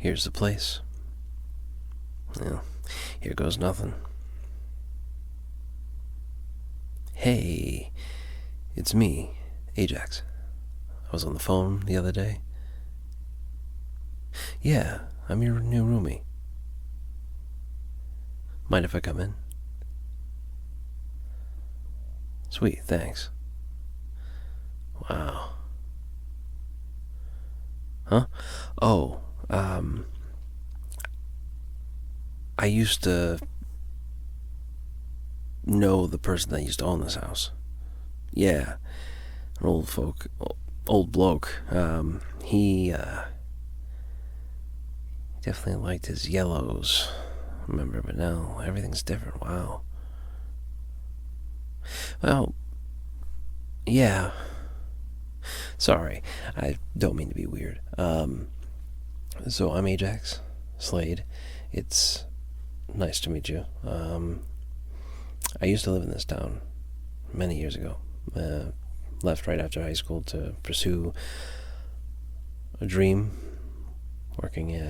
Here's the place. Well, here goes nothing. Hey, it's me, Ajax. I was on the phone the other day. Yeah, I'm your new roomie. Mind if I come in? Sweet, thanks. Wow. Huh? Oh, I used to know the person that used to own this house. Yeah, an old bloke. He definitely liked his yellows. Remember, but now everything's different. Wow. Well, yeah. Sorry, I don't mean to be weird. So I'm Ajax Slade. It's nice to meet you. I used to live in this town many years ago. Left right after high school to pursue a dream, working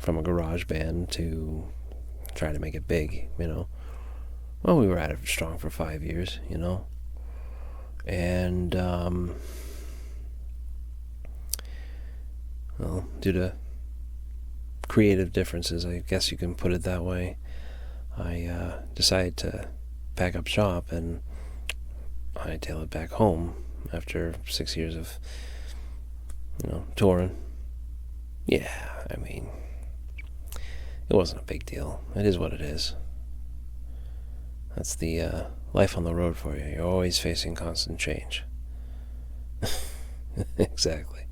from a garage band to try to make it big, Well, we were at it strong for 5 years, And, well, due to creative differences, I guess you can put it that way, I decided to pack up shop and hightail it back home after 6 years of, touring. Yeah, I mean, it wasn't a big deal. It is what it is. That's the life on the road for you. You're always facing constant change. Exactly.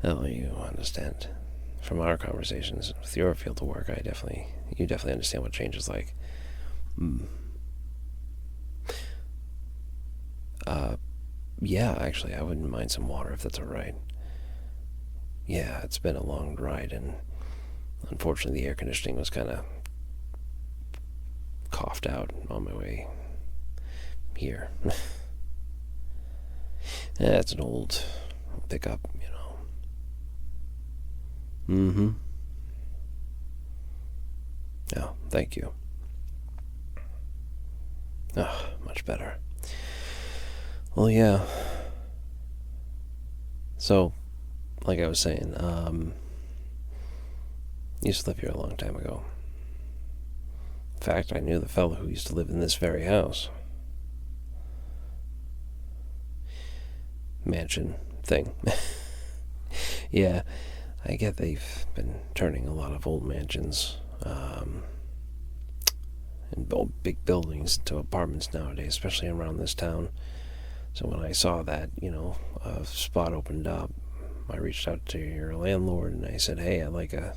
Well, you understand from our conversations with your field of work. You definitely understand what change is like. Yeah, actually, I wouldn't mind some water if that's all right. Yeah, it's been a long ride, and unfortunately, the air conditioning was kind of coughed out on my way here. Yeah, it's an old pickup, Yeah, thank you. Oh, much better. Well, yeah. So, like I was saying, used to live here a long time ago. In fact, I knew the fellow who used to live in this very house. Mansion thing. Yeah, I get they've been turning a lot of old mansions and big buildings into apartments nowadays, especially around this town. So when I saw that, a spot opened up, I reached out to your landlord and I said, hey, I'd like a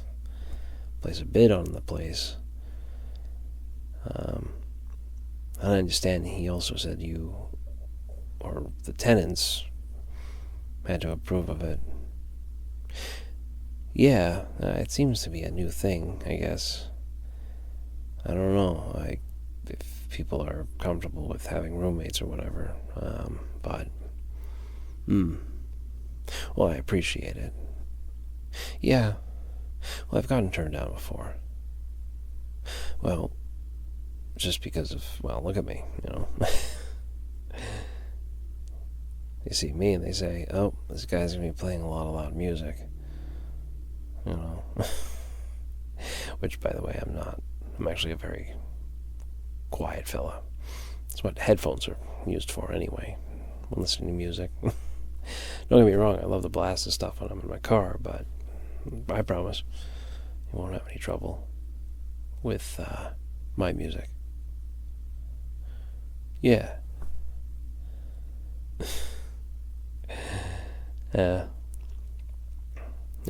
place a bid on the place. I understand he also said you, or the tenants, had to approve of it. Yeah, it seems to be a new thing, I guess. I don't know, if people are comfortable with having roommates or whatever, but, well, I appreciate it. Yeah, well, I've gotten turned down before. Well, just because of, well, look at me, They see me and they say, oh, this guy's going to be playing a lot of loud music. Which, by the way, I'm not. I'm actually a very quiet fella. That's what headphones are used for anyway, when listening to music. Don't get me wrong, I love the blast and stuff when I'm in my car, but I promise you won't have any trouble with my music. Yeah. Oh,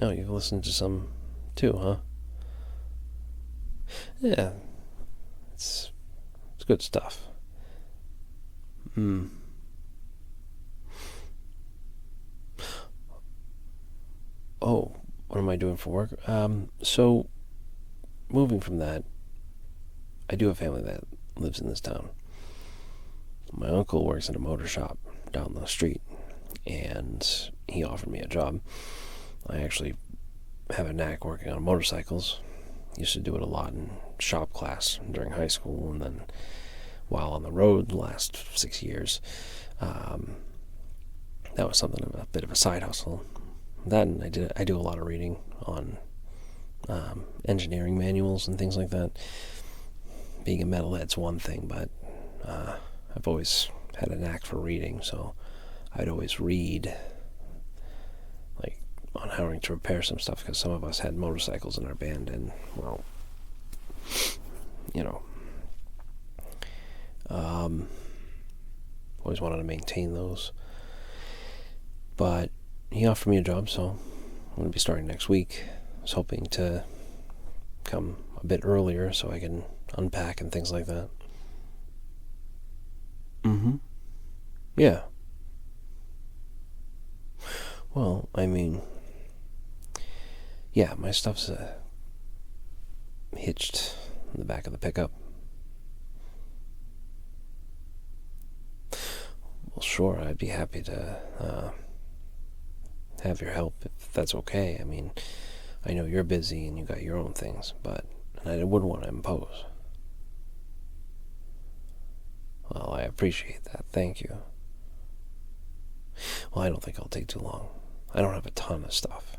you've listened to some too, huh? Yeah, it's good stuff. Oh, what am I doing for work? So, moving from that, I do have family that lives in this town. My uncle works at a motor shop down the street, and he offered me a job. I actually have a knack working on motorcycles. Used to do it a lot in shop class during high school, and then while on the road the last 6 years. That was something of a bit of a side hustle. That, and I do a lot of reading on engineering manuals and things like that. Being a metalhead's one thing, but I've always had a knack for reading, so I'd always read like on how to repair some stuff, because some of us had motorcycles in our band, and well, you know, always wanted to maintain those. But he offered me a job, so I'm going to be starting next week. I was hoping to come a bit earlier so I can unpack and things like that. Yeah. Well, I mean, yeah, my stuff's hitched in the back of the pickup. Well, sure, I'd be happy to have your help if that's okay. I mean, I know you're busy and you got your own things, but I wouldn't want to impose. Well, I appreciate that. Thank you. Well, I don't think I'll take too long. I don't have a ton of stuff.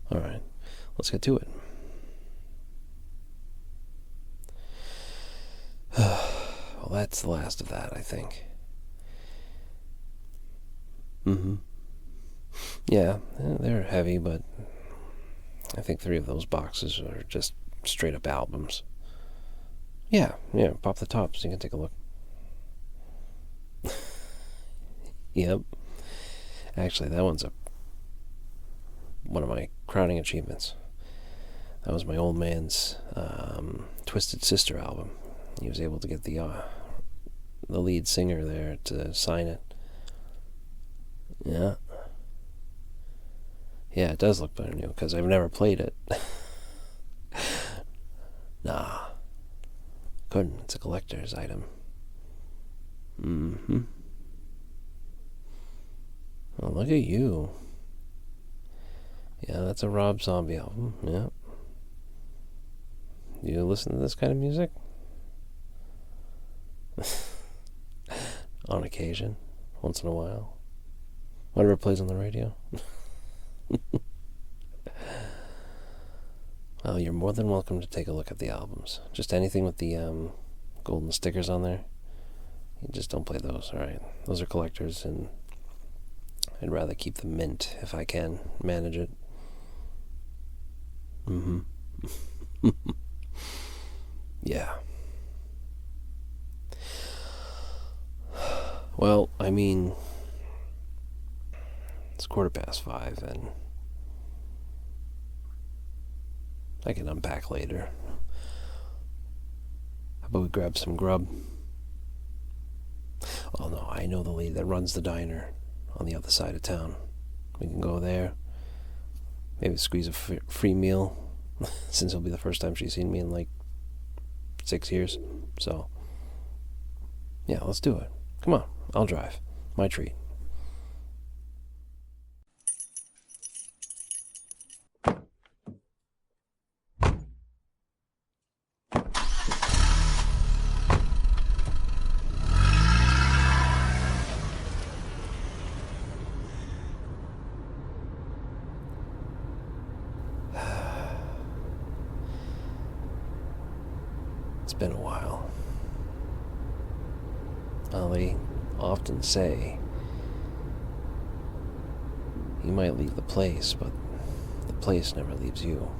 All right, let's get to it. Well, that's the last of that, I think. Yeah, they're heavy, but I think 3 of those boxes are just straight up albums. Yeah, pop the top so you can take a look. Yep. Actually, that one's one of my crowning achievements. That was my old man's Twisted Sister album. He was able to get the lead singer there to sign it. Yeah. Yeah, it does look better new, because I've never played it. Nah. Couldn't. It's a collector's item. Well, look at you. Yeah, that's a Rob Zombie album. Yeah. You listen to this kind of music? On occasion. Once in a while. Whatever plays on the radio. Well, you're more than welcome to take a look at the albums. Just anything with the golden stickers on there. You just don't play those, alright? Those are collectors, and I'd rather keep them mint if I can manage it. Yeah. Well, I mean, it's 5:15, and I can unpack later. How about we grab some grub? Oh no, I know the lady that runs the diner on the other side of town. We can go there. Maybe squeeze a free meal, since it'll be the first time she's seen me in like 6 years. So, yeah, let's do it. Come on, I'll drive. My treat. It's been a while. They often say you might leave the place, but the place never leaves you.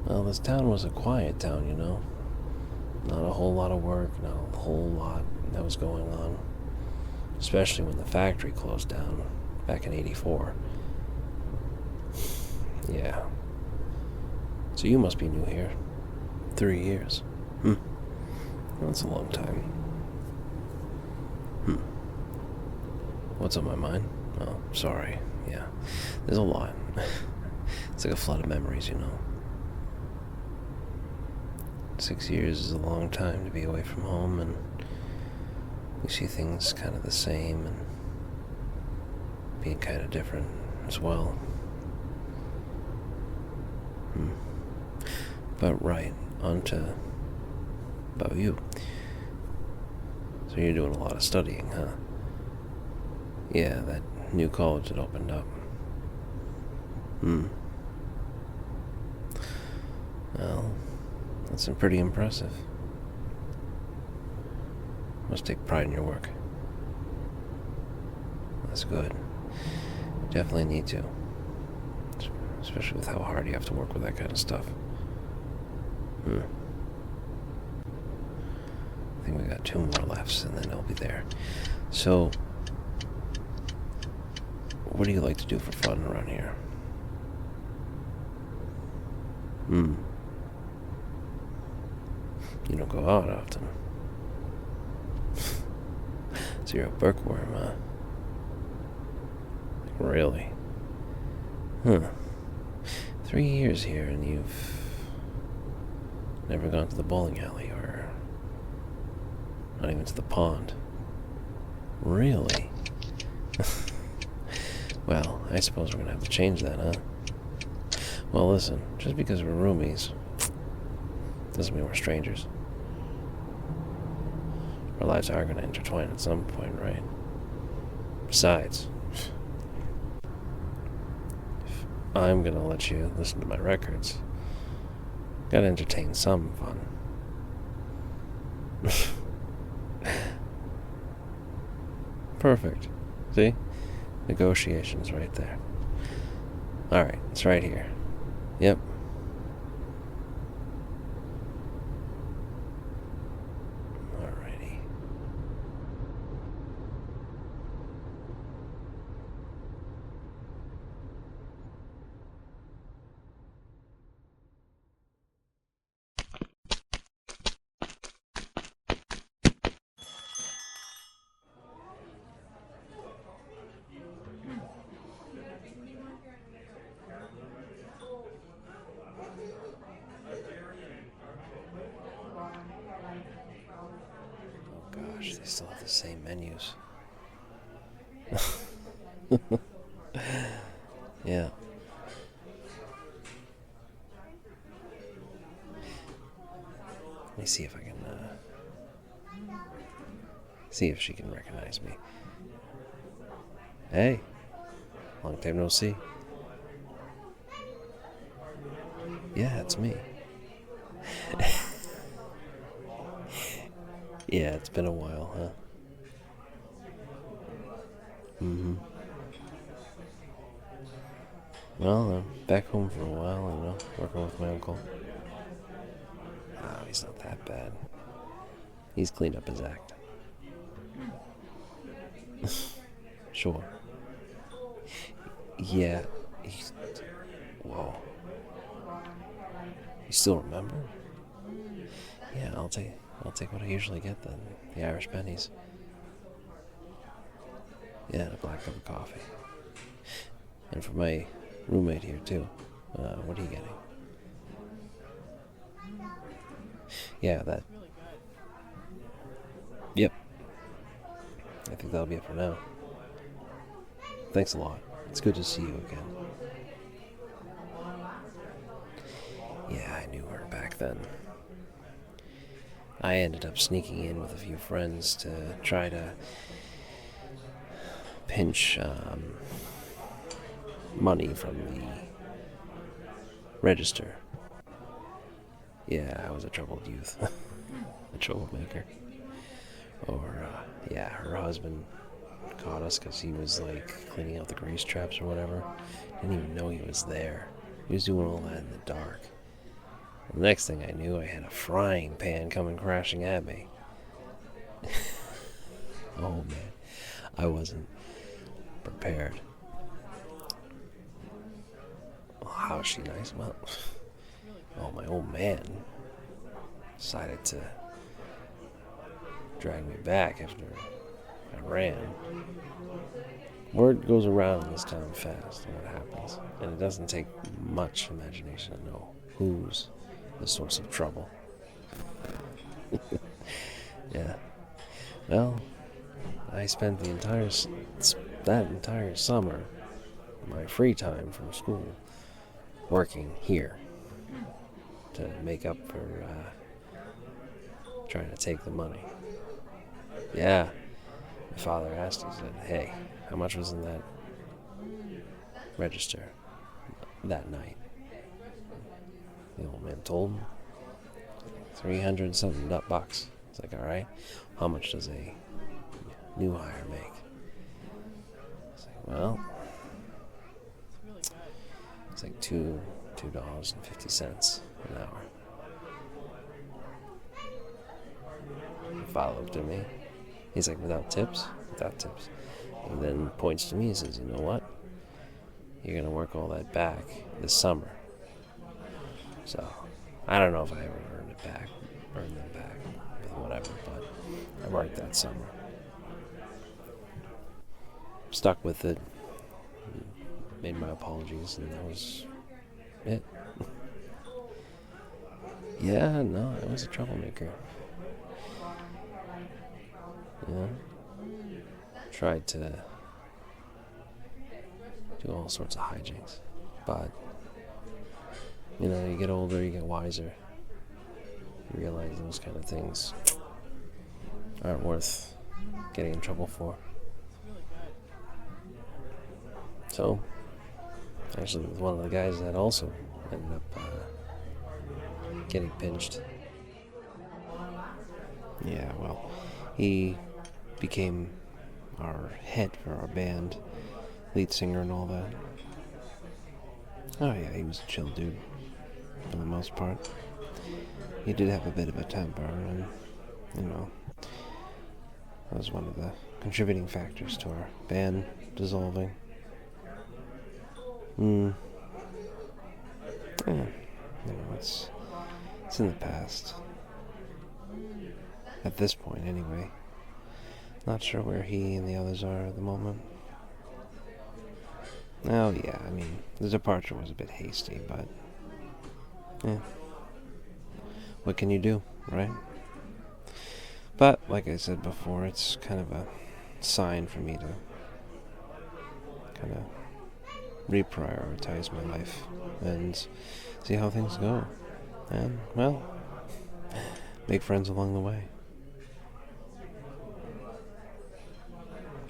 Well, this town was a quiet town, you know. Not a whole lot of work, not a whole lot that was going on. Especially when the factory closed down back in '84. Yeah. So you must be new here. 3 years. That's a long time. What's on my mind? Oh, sorry. Yeah. There's a lot. It's like a flood of memories, you know. 6 years is a long time to be away from home, and you see things kind of the same and being kind of different as well. But right, on to about you. So you're doing a lot of studying, huh? Yeah, that new college that opened up. Well, that's pretty impressive. Must take pride in your work. That's good. You definitely need to. Especially with how hard you have to work with that kind of stuff. I think we got 2 more lefts and then I'll be there. So, what do you like to do for fun around here? You don't go out often. So you're a bookworm, huh? Really? Huh. 3 years here and you've never gone to the bowling alley or not even to the pond. Really? Well, I suppose we're gonna have to change that, huh? Well, listen, just because we're roomies doesn't mean we're strangers. Our lives are gonna intertwine at some point, right? Besides, if I'm gonna let you listen to my records, gotta entertain some fun. Perfect. See? Negotiations right there. Alright, it's right here. Yep. Alrighty. Gosh, they still have the same menus. Yeah. Let me see if I can, see if she can recognize me. Hey, long time no see. Yeah, it's me. Yeah, it's been a while, huh? Well, I'm back home for a while, working with my uncle. Oh, he's not that bad. He's cleaned up his act. Sure. Yeah. Whoa. You still remember? Yeah, I'll take what I usually get then. The Irish pennies. Yeah, a black cup of coffee. And for my roommate here too. What are you getting? Yeah, that. Yep. I think that'll be it for now. Thanks a lot. It's good to see you again. Yeah, I knew her back then. I ended up sneaking in with a few friends to try to pinch money from the register. Yeah, I was a troubled youth. A troublemaker. Or, yeah, her husband caught us because he was, cleaning out the grease traps or whatever. Didn't even know he was there. He was doing all that in the dark. And the next thing I knew, I had a frying pan coming crashing at me. Oh, man. I wasn't prepared. Well, how is she nice? Well, my old man decided to drag me back after I ran. Word goes around in this town fast when it happens, and it doesn't take much imagination to know who's the source of trouble. Yeah. Well, I spent that entire summer, my free time from school, working here. to make up for trying to take the money. Yeah. My father asked, he said, "Hey, how much was in that register that night?" The old man told him, 300 something bucks. It's like, all right, how much does a new hire make? It's like, well, it's like $2.50 an hour. My father looked at me. He's like, without tips? Without tips. And then points to me and says, "You know what? You're going to work all that back this summer." So, I don't know if I ever earned them back, whatever, but I worked that summer. Stuck with it, made my apologies, and that was it. Yeah, no, I was a troublemaker. Yeah. Tried to do all sorts of hijinks, but you know, you get older, you get wiser. You realize those kind of things aren't worth getting in trouble for. So, actually, with one of the guys that also ended up getting pinched. Yeah, well, he became our head for our band, lead singer and all that. Oh yeah, he was a chill dude, for the most part. He did have a bit of a temper, and, you know, that was one of the contributing factors to our band dissolving. Yeah, you know, it's in the past. At this point, anyway. Not sure where he and the others are at the moment. Oh, yeah, I mean, the departure was a bit hasty, but... yeah. What can you do, right? But, like I said before, it's kind of a sign for me to kind of reprioritize my life and see how things go. And, well, make friends along the way.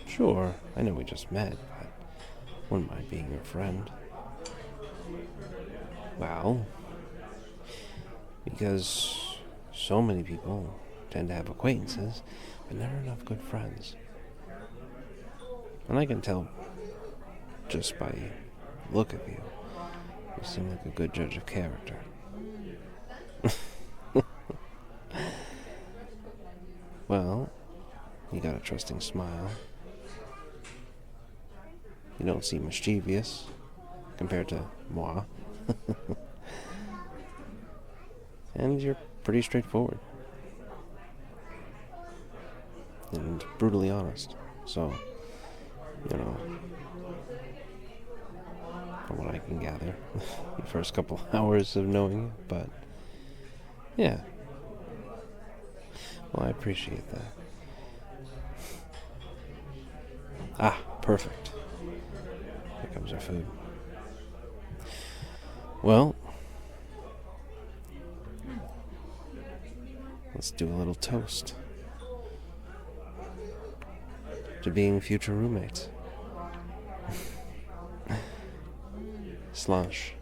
Sure, I know we just met, but wouldn't mind being your friend. Well, because so many people tend to have acquaintances, but never enough good friends. And I can tell just by look of you, you seem like a good judge of character. Well, you got a trusting smile. You don't seem mischievous compared to moi. And you're pretty straightforward. And brutally honest. So, you know, from what I can gather, the first couple hours of knowing you, but yeah. Well, I appreciate that. Ah, perfect. Here comes our food. Well, let's do a little toast to being future roommates. Slosh.